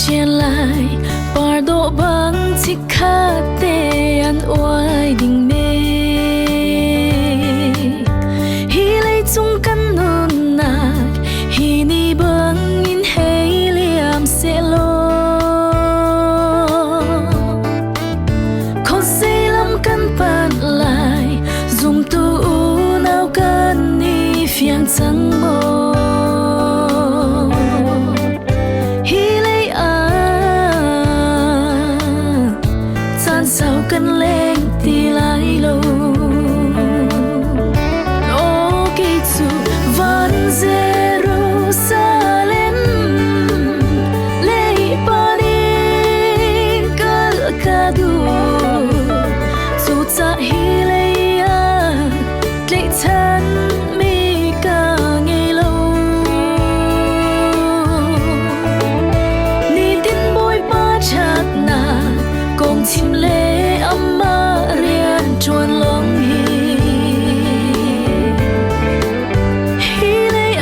chia lại par độ băng chỉ khát tê ăn oai đình mê hi lấy chung căn nôn nạc hi ni băng in hay liam sẽ lo khó dễ lắm căn pan lại dùng tu nào căn ni phiang chẳng mơ sao cần lên thì lại lâu nó kỹ dù vẫn Jerusalem lấy Paris cả đủ dù cha hi lấy lấy thân mi cả ngày lâu ni tin bôi ba chặt na cùng chim lê chuan long hi lấy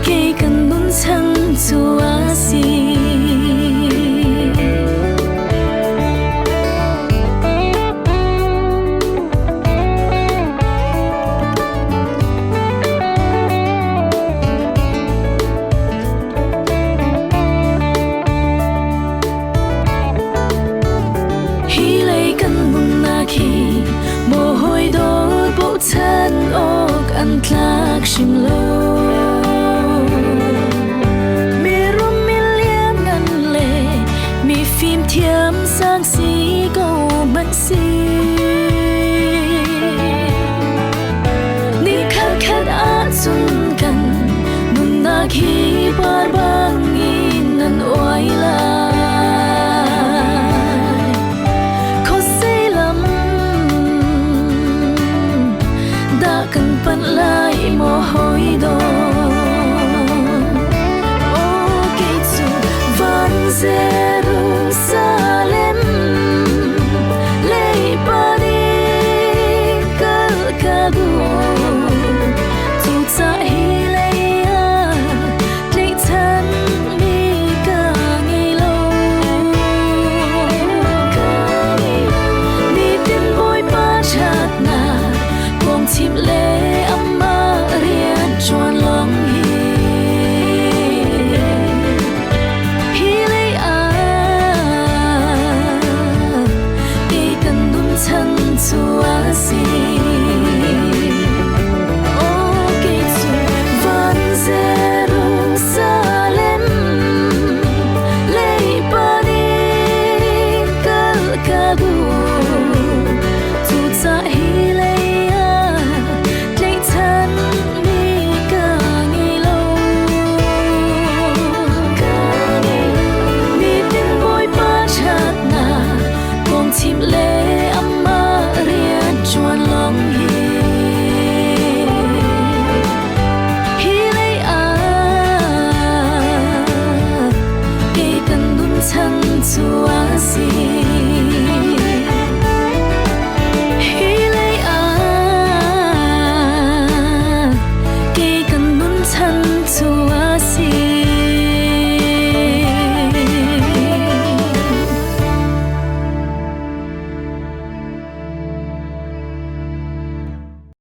cây cần muốn chẳng chúa gì thân ốc ăn thác chim lâu mi rum mi liam ngăn lệ mi phim thiam sang xí câu mất xí ni khát khát á xuân cần nun na khi bar bang in nan oai la vẫn lại mồ hôi đổ ô kỹ dù vẫn dễ